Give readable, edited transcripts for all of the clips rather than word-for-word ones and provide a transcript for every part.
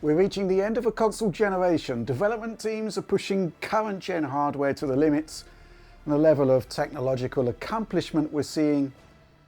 We're reaching the end of a console generation. Development teams are pushing current gen hardware to the limits, and the level of technological accomplishment we're seeing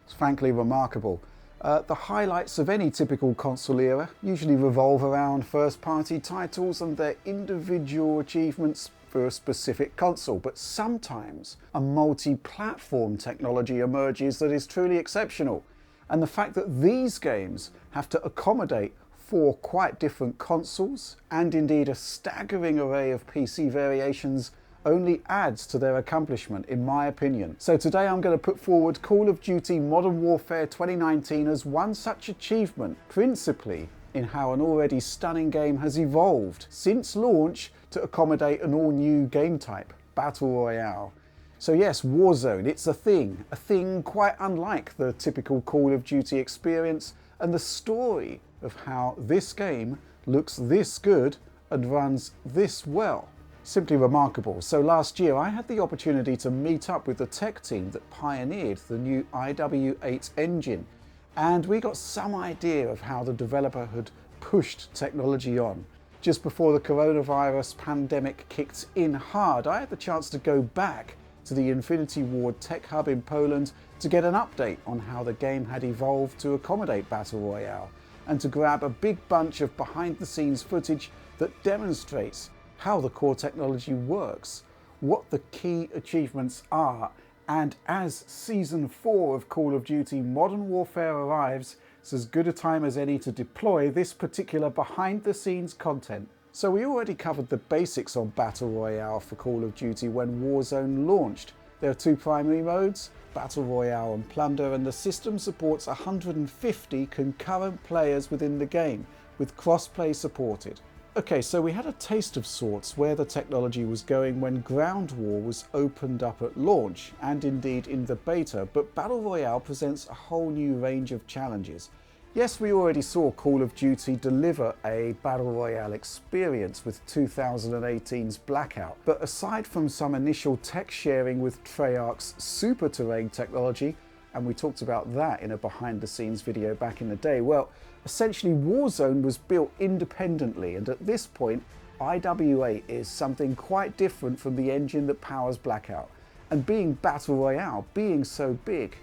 is frankly remarkable. The highlights of any typical console era usually revolve around first-party titles and their individual achievements for a specific console, but sometimes a multi-platform technology emerges that is truly exceptional. And the fact that these games have to accommodate 4 quite different consoles, and indeed a staggering array of PC variations, only adds to their accomplishment, in my opinion. So today I'm going to put forward Call of Duty Modern Warfare 2019 as one such achievement, principally in how an already stunning game has evolved since launch to accommodate an all-new game type, Battle Royale. So yes, Warzone, it's a thing quite unlike the typical Call of Duty experience, and the story of how this game looks this good and runs this well. Simply remarkable. So last year I had the opportunity to meet up with the tech team that pioneered the new IW8 engine, and we got some idea of how the developer had pushed technology on. Just before the coronavirus pandemic kicked in hard, I had the chance to go back to the Infinity Ward Tech Hub in Poland to get an update on how the game had evolved to accommodate Battle Royale, and to grab a big bunch of behind-the-scenes footage that demonstrates how the core technology works, what the key achievements are, and as Season 4 of Call of Duty Modern Warfare arrives, it's as good a time as any to deploy this particular behind-the-scenes content. So we already covered the basics on Battle Royale for Call of Duty when Warzone launched. There are 2 primary modes, Battle Royale and Plunder, and the system supports 150 concurrent players within the game, with cross-play supported. Okay, so we had a taste of sorts where the technology was going when Ground War was opened up at launch, and indeed in the beta, but Battle Royale presents a whole new range of challenges. Yes, we already saw Call of Duty deliver a Battle Royale experience with 2018's Blackout, but aside from some initial tech sharing with Treyarch's super terrain technology, and we talked about that in a behind-the-scenes video back in the day, well, essentially Warzone was built independently, and at this point, IW8 is something quite different from the engine that powers Blackout. And being Battle Royale, being so big,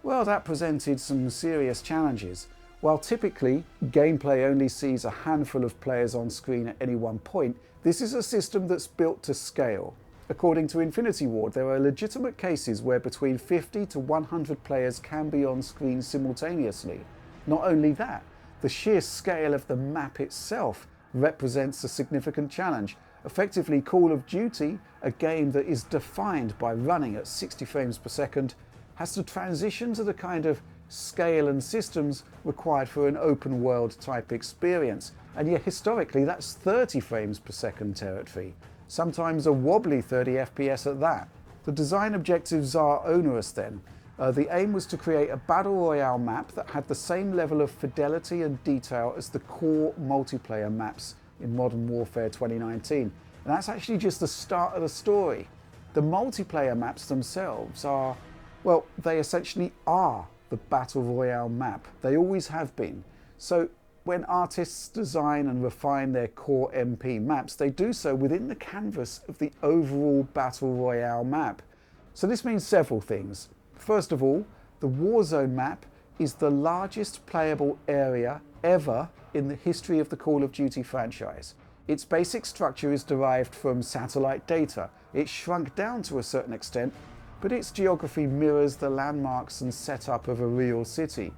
well, that presented some serious challenges. While typically gameplay only sees a handful of players on screen at any one point, this is a system that's built to scale. According to Infinity Ward, there are legitimate cases where between 50 to 100 players can be on screen simultaneously. Not only that, the sheer scale of the map itself represents a significant challenge. Effectively, Call of Duty, a game that is defined by running at 60 frames per second, has to transition to the kind of scale and systems required for an open world type experience. And yet historically that's 30 frames per second territory, sometimes a wobbly 30 FPS at that. The design objectives are onerous then. The aim was to create a Battle Royale map that had the same level of fidelity and detail as the core multiplayer maps in Modern Warfare 2019. And that's actually just the start of the story. The multiplayer maps themselves are, well, they essentially are the Battle Royale map. They always have been. So when artists design and refine their core MP maps, they do so within the canvas of the overall Battle Royale map. So this means several things. First of all, the Warzone map is the largest playable area ever in the history of the Call of Duty franchise. Its basic structure is derived from satellite data. It's shrunk down to a certain extent, but its geography mirrors the landmarks and setup of a real city.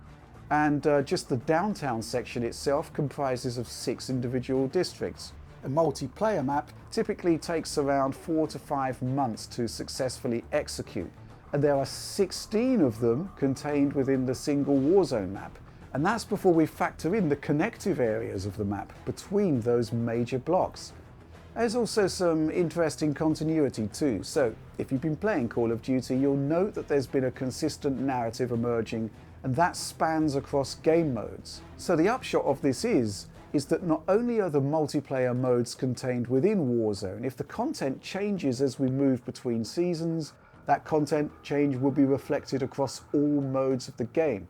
And just the downtown section itself comprises of 6 individual districts. A multiplayer map typically takes around 4 to 5 months to successfully execute, and there are 16 of them contained within the single Warzone map. And that's before we factor in the connective areas of the map between those major blocks. There's also some interesting continuity too. So if you've been playing Call of Duty, you'll note that there's been a consistent narrative emerging, and that spans across game modes. So the upshot of this is that not only are the multiplayer modes contained within Warzone, if the content changes as we move between seasons, that content change will be reflected across all modes of the game.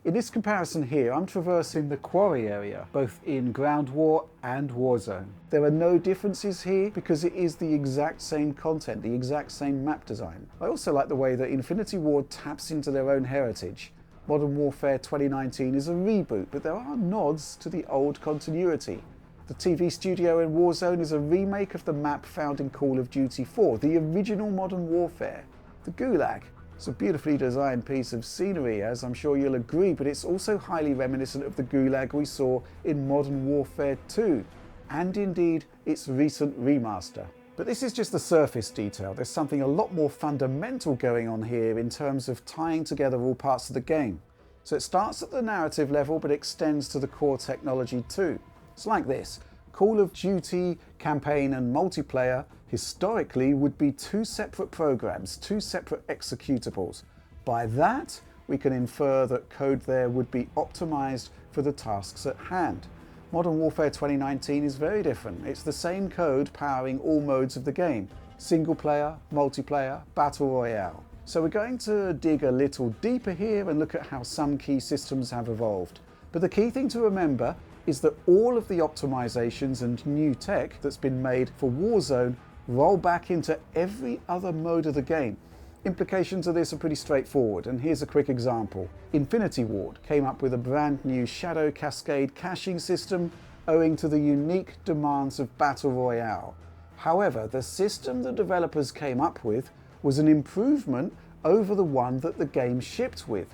In this comparison here, I'm traversing the quarry area, both in Ground War and Warzone. There are no differences here because it is the exact same content, the exact same map design. I also like the way that Infinity Ward taps into their own heritage. Modern Warfare 2019 is a reboot, but there are nods to the old continuity. The TV studio in Warzone is a remake of the map found in Call of Duty 4, the original Modern Warfare. The Gulag. It's a beautifully designed piece of scenery, as I'm sure you'll agree, but it's also highly reminiscent of the Gulag we saw in Modern Warfare 2, and indeed its recent remaster. But this is just the surface detail. There's something a lot more fundamental going on here in terms of tying together all parts of the game. So it starts at the narrative level but extends to the core technology too. It's like this. Call of Duty, campaign and multiplayer historically would be two separate programs, two separate executables. By that, we can infer that code there would be optimized for the tasks at hand. Modern Warfare 2019 is very different. It's the same code powering all modes of the game. Single player, multiplayer, battle royale. So we're going to dig a little deeper here and look at how some key systems have evolved. But the key thing to remember is that all of the optimizations and new tech that's been made for Warzone roll back into every other mode of the game. Implications of this are pretty straightforward, and here's a quick example. Infinity Ward came up with a brand new Shadow Cascade caching system owing to the unique demands of Battle Royale. However, the system the developers came up with was an improvement over the one that the game shipped with,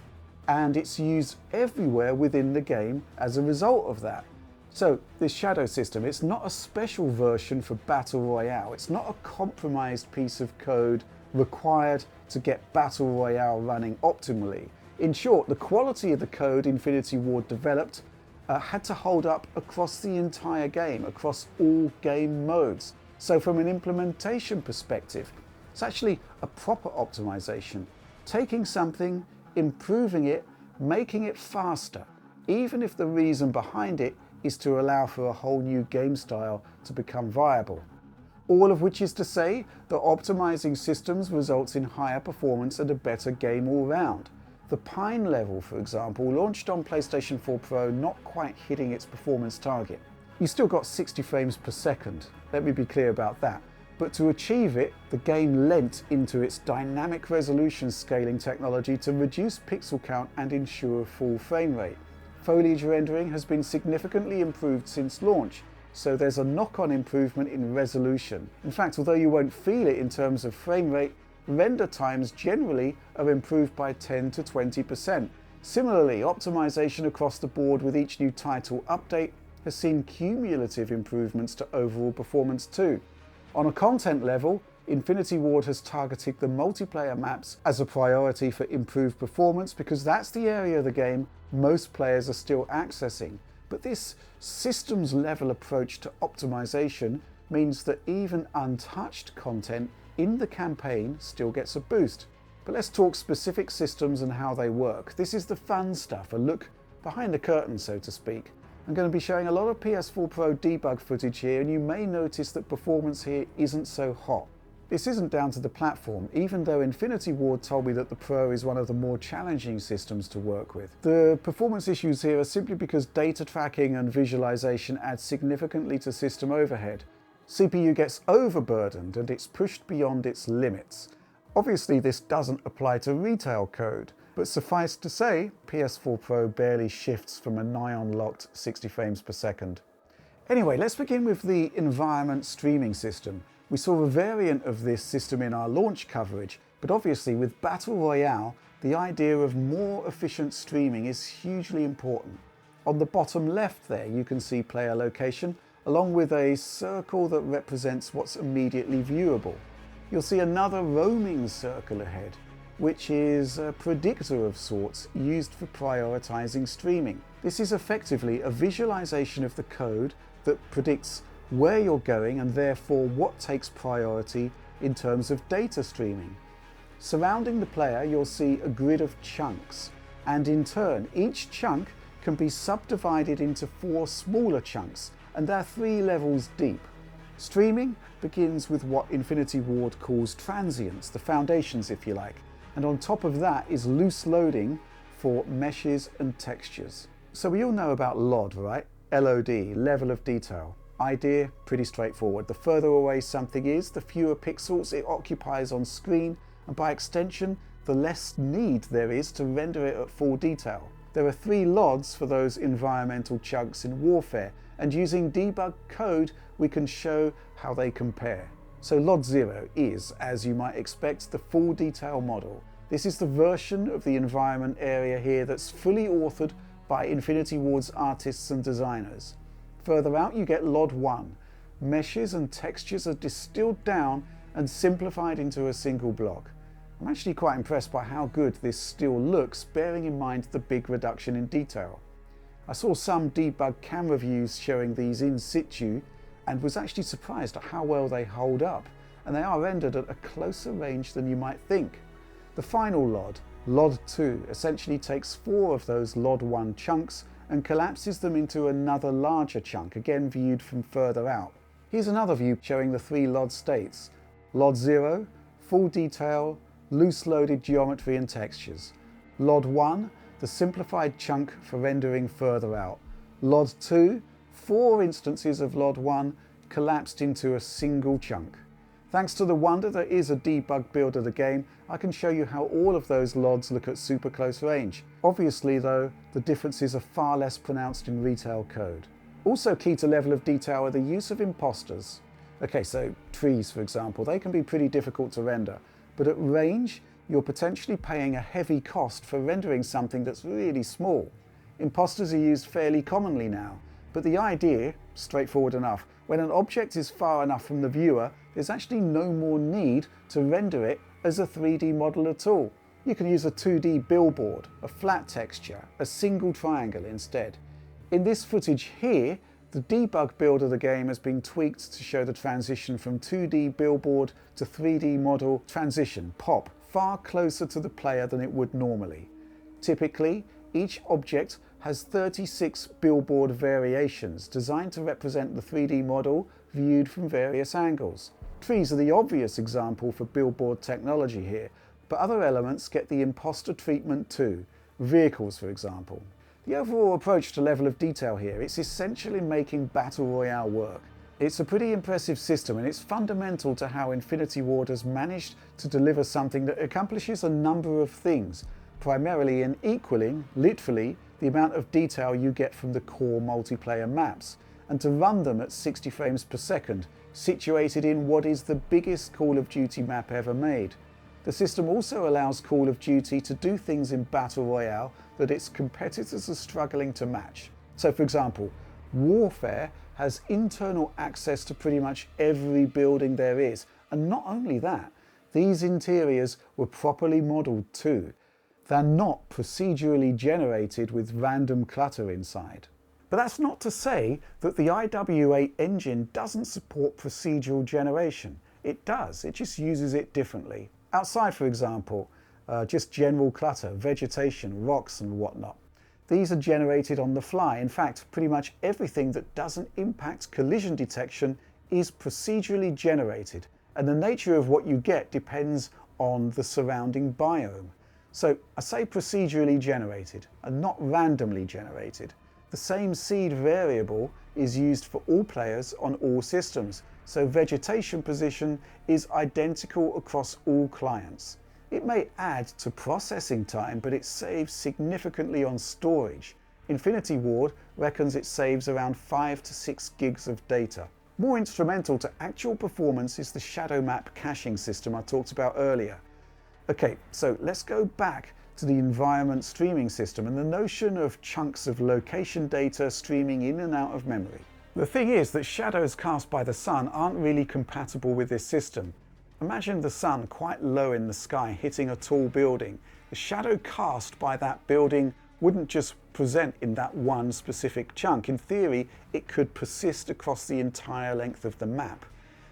and it's used everywhere within the game as a result of that. So this shadow system, it's not a special version for Battle Royale. It's not a compromised piece of code required to get Battle Royale running optimally. In short, the quality of the code Infinity Ward developed had to hold up across the entire game, across all game modes. So from an implementation perspective, it's actually a proper optimization. Taking something, improving it, making it faster, even if the reason behind it is to allow for a whole new game style to become viable. All of which is to say that optimizing systems results in higher performance and a better game all round. The Pine level, for example, launched on PlayStation 4 Pro not quite hitting its performance target. You still got 60 frames per second, let me be clear about that. But to achieve it, the game lent into its dynamic resolution scaling technology to reduce pixel count and ensure full frame rate. Foliage rendering has been significantly improved since launch, so there's a knock-on improvement in resolution. In fact, although you won't feel it in terms of frame rate, render times generally are improved by 10 to 20%. Similarly, optimization across the board with each new title update has seen cumulative improvements to overall performance too. On a content level, Infinity Ward has targeted the multiplayer maps as a priority for improved performance because that's the area of the game most players are still accessing. But this systems level approach to optimization means that even untouched content in the campaign still gets a boost. But let's talk specific systems and how they work. This is the fun stuff, a look behind the curtain, so to speak. I'm going to be showing a lot of PS4 Pro debug footage here, and you may notice that performance here isn't so hot. This isn't down to the platform, even though Infinity Ward told me that the Pro is one of the more challenging systems to work with. The performance issues here are simply because data tracking and visualization add significantly to system overhead. CPU gets overburdened and it's pushed beyond its limits. Obviously this doesn't apply to retail code, but suffice to say, PS4 Pro barely shifts from a nigh-on-locked 60 frames per second. Anyway, let's begin with the environment streaming system. We saw a variant of this system in our launch coverage, but obviously with Battle Royale, the idea of more efficient streaming is hugely important. On the bottom left there, you can see player location, along with a circle that represents what's immediately viewable. You'll see another roaming circle ahead, which is a predictor of sorts used for prioritizing streaming. This is effectively a visualization of the code that predicts where you're going and therefore what takes priority in terms of data streaming. Surrounding the player, you'll see a grid of chunks, and in turn, each chunk can be subdivided into 4 smaller chunks, and they're 3 levels deep. Streaming begins with what Infinity Ward calls transients, the foundations if you like, and on top of that is loose loading, for meshes and textures. So we all know about LOD, right? LOD, level of detail. Idea, pretty straightforward. The further away something is, the fewer pixels it occupies on screen, and by extension, the less need there is to render it at full detail. There are 3 LODs for those environmental chunks in warfare, and using debug code, we can show how they compare. So LOD 0 is, as you might expect, the full detail model. This is the version of the environment area here that's fully authored by Infinity Ward's artists and designers. Further out you get LOD 1. Meshes and textures are distilled down and simplified into a single block. I'm actually quite impressed by how good this still looks, bearing in mind the big reduction in detail. I saw some debug camera views showing these in situ and was actually surprised at how well they hold up, and they are rendered at a closer range than you might think. The final LOD, LOD 2, essentially takes 4 of those LOD 1 chunks and collapses them into another larger chunk, again viewed from further out. Here's another view showing the 3 LOD states. LOD 0, full detail, loose loaded geometry and textures. LOD 1, the simplified chunk for rendering further out. LOD 2, 4 instances of LOD 1 collapsed into a single chunk. Thanks to the wonder that is a debug build of the game, I can show you how all of those LODs look at super close range. Obviously though, the differences are far less pronounced in retail code. Also key to level of detail are the use of imposters. Okay, so trees for example, they can be pretty difficult to render, but at range, you're potentially paying a heavy cost for rendering something that's really small. Imposters are used fairly commonly now, but the idea, straightforward enough, when an object is far enough from the viewer, there's actually no more need to render it as a 3D model at all. You can use a 2D billboard, a flat texture, a single triangle instead. In this footage here, the debug build of the game has been tweaked to show the transition from 2D billboard to 3D model transition, pop, far closer to the player than it would normally. Typically, each object has 36 billboard variations designed to represent the 3D model viewed from various angles. Trees are the obvious example for billboard technology here, but other elements get the imposter treatment too. Vehicles, for example. The overall approach to level of detail here, it's essential in making Battle Royale work. It's a pretty impressive system and it's fundamental to how Infinity Ward has managed to deliver something that accomplishes a number of things, primarily in equaling, literally, the amount of detail you get from the core multiplayer maps, and to run them at 60 frames per second, situated in what is the biggest Call of Duty map ever made. The system also allows Call of Duty to do things in Battle Royale that its competitors are struggling to match. So for example, Warfare has internal access to pretty much every building there is, and not only that, these interiors were properly modelled too. They're not procedurally generated with random clutter inside. But that's not to say that the IW8 engine doesn't support procedural generation. It does, it just uses it differently. Outside, for example, just general clutter, vegetation, rocks and whatnot. These are generated on the fly. In fact, pretty much everything that doesn't impact collision detection is procedurally generated, and the nature of what you get depends on the surrounding biome. So I say procedurally generated and not randomly generated. The same seed variable is used for all players on all systems, so vegetation position is identical across all clients. It may add to processing time, but it saves significantly on storage. Infinity Ward reckons it saves around 5 to 6 gigs of data. More instrumental to actual performance is the shadow map caching system I talked about earlier. Okay, so let's go back to the environment streaming system and the notion of chunks of location data streaming in and out of memory. The thing is that shadows cast by the sun aren't really compatible with this system. Imagine the sun quite low in the sky hitting a tall building. The shadow cast by that building wouldn't just present in that one specific chunk. In theory, it could persist across the entire length of the map.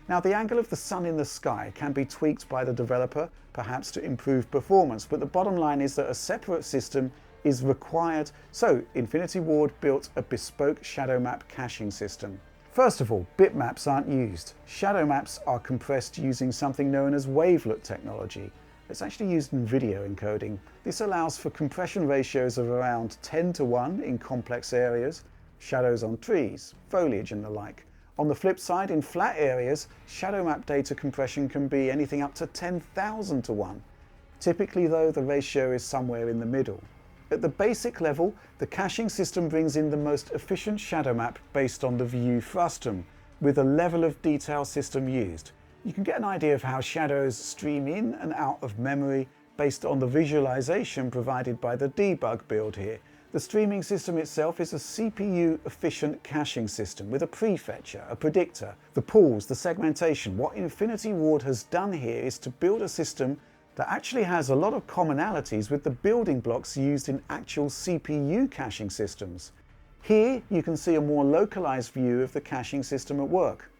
Now, the angle of the sun in the sky can be tweaked by the developer, perhaps to improve performance, but the bottom line is that a separate system is required, so Infinity Ward built a bespoke shadow map caching system. First of all, bitmaps aren't used. Shadow maps are compressed using something known as wavelet technology. It's actually used in video encoding. This allows for compression ratios of around 10:1 in complex areas, shadows on trees, foliage and the like. On the flip side, in flat areas, shadow map data compression can be anything up to 10,000:1. Typically though, the ratio is somewhere in the middle. At the basic level, the caching system brings in the most efficient shadow map based on the view frustum, with the level of detail system used. You can get an idea of how shadows stream in and out of memory based on the visualization provided by the debug build here. The streaming system itself is a CPU-efficient caching system with a prefetcher, a predictor, the pools, the segmentation. What Infinity Ward has done here is to build a system that actually has a lot of commonalities with the building blocks used in actual CPU caching systems. Here you can see a more localized view of the caching system at work.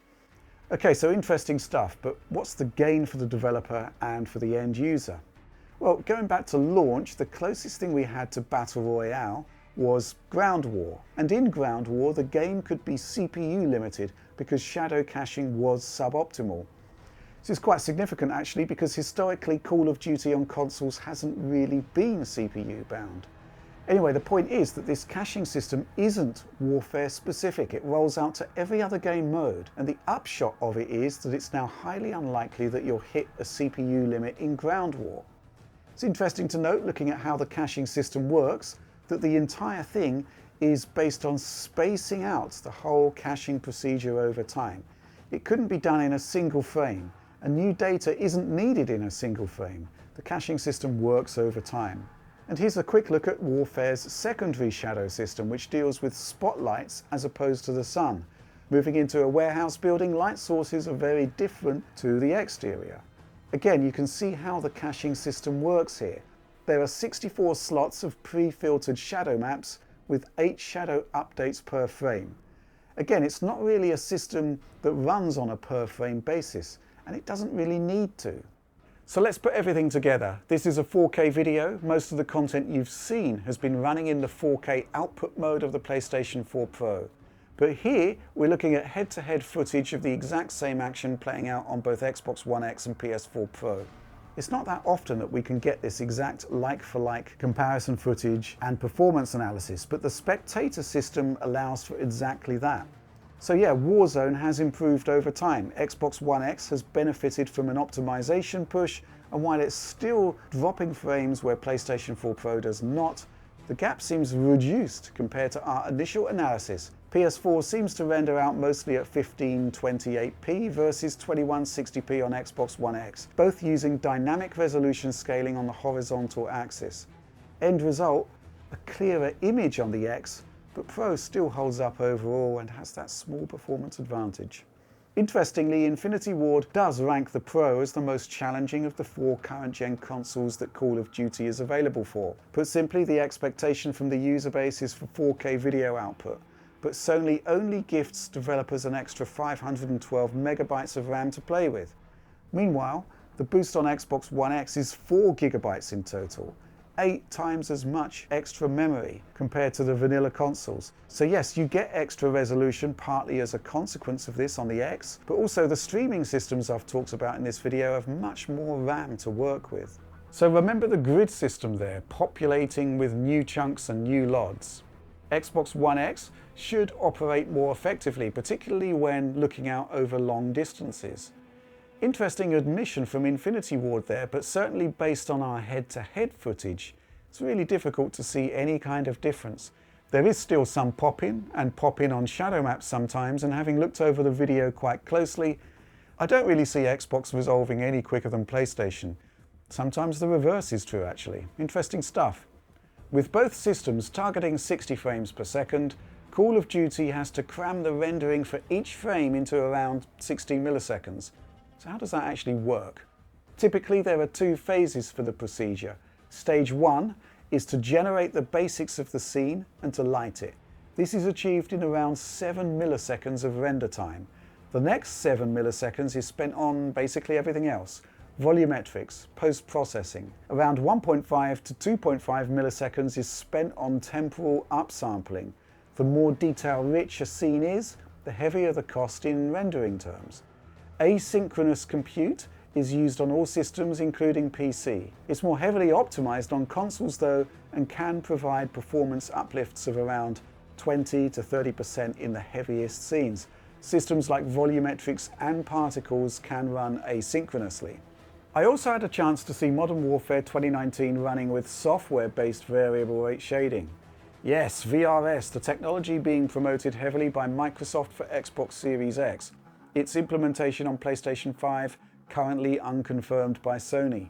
Okay, so interesting stuff, but what's the gain for the developer and for the end user? Well, going back to launch, the closest thing we had to Battle Royale was Ground War. And in Ground War, the game could be CPU limited because shadow caching was suboptimal. This is quite significant actually, because historically Call of Duty on consoles hasn't really been CPU bound. Anyway, the point is that this caching system isn't warfare specific. It rolls out to every other game mode, and the upshot of it is that it's now highly unlikely that you'll hit a CPU limit in Ground War. It's interesting to note, looking at how the caching system works, that the entire thing is based on spacing out the whole caching procedure over time. It couldn't be done in a single frame, and new data isn't needed in a single frame. The caching system works over time. And here's a quick look at Warfare's secondary shadow system, which deals with spotlights as opposed to the sun. Moving into a warehouse building, light sources are very different to the exterior. Again, you can see how the caching system works here. There are 64 slots of pre-filtered shadow maps with 8 shadow updates per frame. Again, it's not really a system that runs on a per frame basis, and it doesn't really need to. So let's put everything together. This is a 4K video. Most of the content you've seen has been running in the 4K output mode of the PlayStation 4 Pro. But here we're looking at head-to-head footage of the exact same action playing out on both Xbox One X and PS4 Pro. It's not that often that we can get this exact like-for-like comparison footage and performance analysis, but the spectator system allows for exactly that. So yeah, Warzone has improved over time. Xbox One X has benefited from an optimization push, and while it's still dropping frames where PlayStation 4 Pro does not, the gap seems reduced compared to our initial analysis. PS4 seems to render out mostly at 1528p versus 2160p on Xbox One X, both using dynamic resolution scaling on the horizontal axis. End result, a clearer image on the X, but Pro still holds up overall and has that small performance advantage. Interestingly, Infinity Ward does rank the Pro as the most challenging of the 4 current-gen consoles that Call of Duty is available for. Put simply, the expectation from the user base is for 4K video output, but Sony only gifts developers an extra 512 megabytes of RAM to play with. Meanwhile, the boost on Xbox One X is 4 gigabytes in total, 8 times as much extra memory compared to the vanilla consoles. So yes, you get extra resolution partly as a consequence of this on the X, but also the streaming systems I've talked about in this video have much more RAM to work with. So remember the grid system there, populating with new chunks and new LODs. Xbox One X should operate more effectively, particularly when looking out over long distances. Interesting admission from Infinity Ward there, but certainly based on our head-to-head footage, it's really difficult to see any kind of difference. There is still some pop-in and pop-in on shadow maps sometimes, and having looked over the video quite closely, I don't really see Xbox resolving any quicker than PlayStation. Sometimes the reverse is true actually. Interesting stuff. With both systems targeting 60 frames per second, Call of Duty has to cram the rendering for each frame into around 60 milliseconds. So how does that actually work? Typically there are 2 phases for the procedure. Stage 1 is to generate the basics of the scene and to light it. This is achieved in around 7 milliseconds of render time. The next 7 milliseconds is spent on basically everything else. Volumetrics, post-processing. Around 1.5 to 2.5 milliseconds is spent on temporal upsampling. The more detail-rich a scene is, the heavier the cost in rendering terms. Asynchronous compute is used on all systems including PC. It's more heavily optimized on consoles though, and can provide performance uplifts of around 20 to 30% in the heaviest scenes. Systems like volumetrics and particles can run asynchronously. I also had a chance to see Modern Warfare 2019 running with software-based variable rate shading. Yes, VRS, the technology being promoted heavily by Microsoft for Xbox Series X. Its implementation on PlayStation 5 currently unconfirmed by Sony.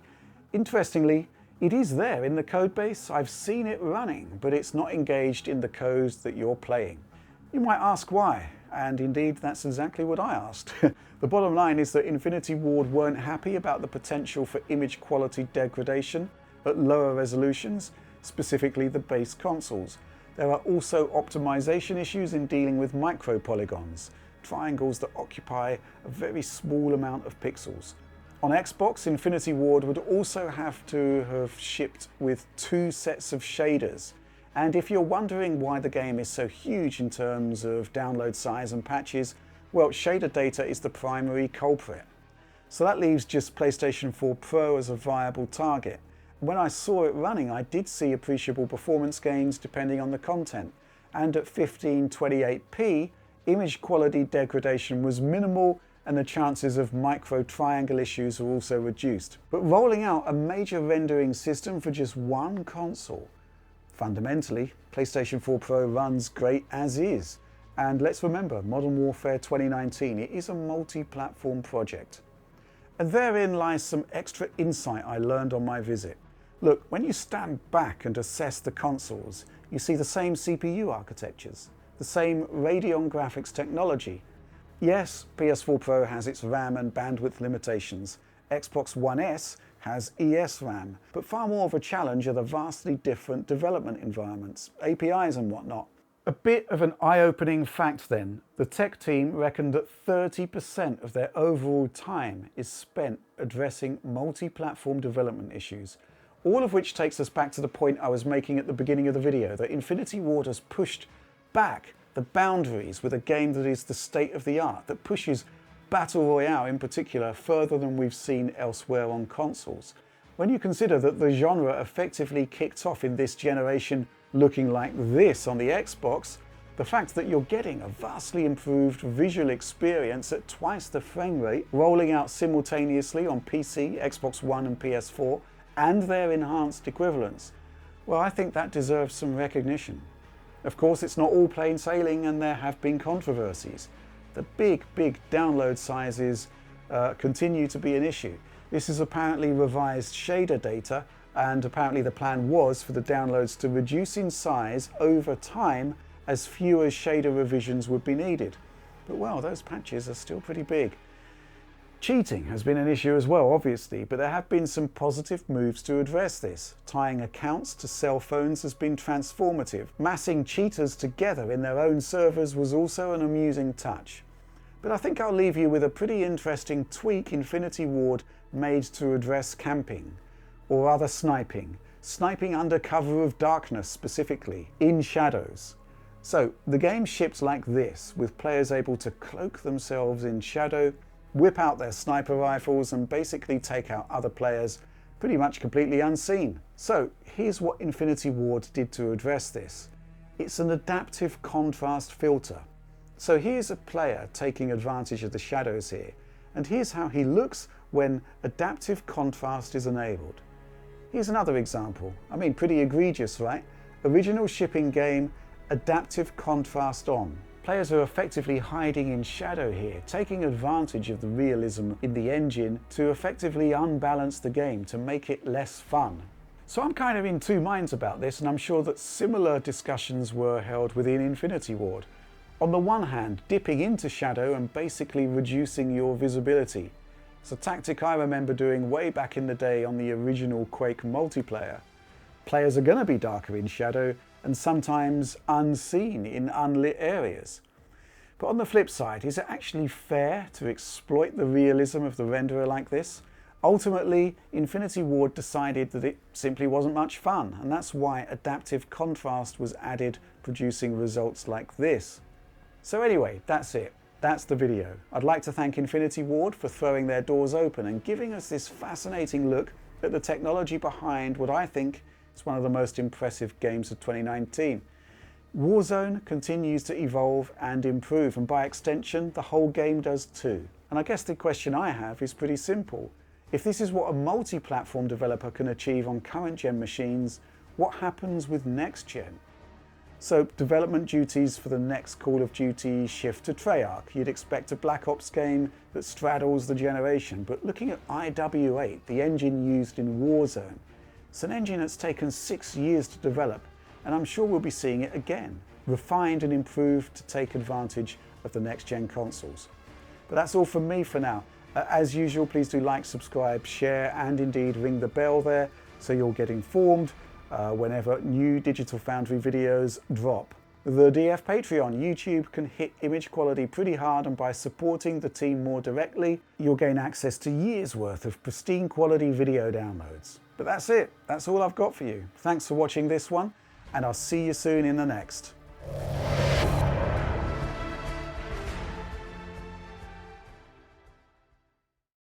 Interestingly, it is there in the codebase. I've seen it running, but it's not engaged in the codes that you're playing. You might ask why, and indeed that's exactly what I asked. The bottom line is that Infinity Ward weren't happy about the potential for image quality degradation at lower resolutions, specifically the base consoles. There are also optimization issues in dealing with micropolygons, triangles that occupy a very small amount of pixels. On Xbox, Infinity Ward would also have to have shipped with 2 sets of shaders. And if you're wondering why the game is so huge in terms of download size and patches, well, shader data is the primary culprit. So that leaves just PlayStation 4 Pro as a viable target. When I saw it running, I did see appreciable performance gains depending on the content. And at 1528p, image quality degradation was minimal and the chances of micro triangle issues are also reduced. But rolling out a major rendering system for just one console, fundamentally, PlayStation 4 Pro runs great as is. And let's remember, Modern Warfare 2019, it is a multi-platform project. And therein lies some extra insight I learned on my visit. Look, when you stand back and assess the consoles, you see the same CPU architectures, the same Radeon graphics technology. Yes, PS4 Pro has its RAM and bandwidth limitations. Xbox One S has ESRAM, but far more of a challenge are the vastly different development environments, APIs and whatnot. A bit of an eye-opening fact then, the tech team reckoned that 30% of their overall time is spent addressing multi-platform development issues, all of which takes us back to the point I was making at the beginning of the video, that Infinity Ward has pushed back the boundaries with a game that is the state of the art, that pushes Battle Royale in particular further than we've seen elsewhere on consoles. When you consider that the genre effectively kicked off in this generation looking like this on the Xbox, the fact that you're getting a vastly improved visual experience at twice the frame rate, rolling out simultaneously on PC, Xbox One and PS4, and their enhanced equivalents, well, I think that deserves some recognition. Of course, it's not all plain sailing and there have been controversies. The big download sizes continue to be an issue. This is apparently revised shader data, and apparently the plan was for the downloads to reduce in size over time as fewer shader revisions would be needed. But well, those patches are still pretty big. Cheating has been an issue as well, obviously, but there have been some positive moves to address this. Tying accounts to cell phones has been transformative. Massing cheaters together in their own servers was also an amusing touch. But I think I'll leave you with a pretty interesting tweak Infinity Ward made to address camping, or rather sniping under cover of darkness, specifically in shadows. So the game shipped like this, with players able to cloak themselves in shadow, whip out their sniper rifles and basically take out other players pretty much completely unseen. So here's what Infinity Ward did to address this. It's an adaptive contrast filter. So here's a player taking advantage of the shadows here, and here's how he looks when adaptive contrast is enabled. Here's another example. I mean, pretty egregious, right? Original shipping game, adaptive contrast on. Players are effectively hiding in shadow here, taking advantage of the realism in the engine to effectively unbalance the game, to make it less fun. So I'm kind of in two minds about this, and I'm sure that similar discussions were held within Infinity Ward. On the one hand, dipping into shadow and basically reducing your visibility. It's a tactic I remember doing way back in the day on the original Quake multiplayer. Players are going to be darker in shadow and sometimes unseen in unlit areas. But on the flip side, is it actually fair to exploit the realism of the renderer like this? Ultimately, Infinity Ward decided that it simply wasn't much fun, and that's why adaptive contrast was added, producing results like this. So anyway, that's it. that's the video. I'd like to thank Infinity Ward for throwing their doors open and giving us this fascinating look at the technology behind what I think is one of the most impressive games of 2019. Warzone continues to evolve and improve, and by extension, the whole game does too. And I guess the question I have is pretty simple. If this is what a multi-platform developer can achieve on current-gen machines, what happens with next-gen? So development duties for the next Call of Duty shift to Treyarch. You'd expect a Black Ops game that straddles the generation, but looking at IW8, the engine used in Warzone, it's an engine that's taken 6 years to develop, and I'm sure we'll be seeing it again, refined and improved to take advantage of the next-gen consoles. But that's all from me for now. As usual, please do like, subscribe, share, and indeed ring the bell there so you'll get informed whenever new Digital Foundry videos drop. The DF Patreon. YouTube can hit image quality pretty hard, and by supporting the team more directly, you'll gain access to years worth of pristine quality video downloads. But that's it. That's all I've got for you. Thanks for watching this one, and I'll see you soon in the next.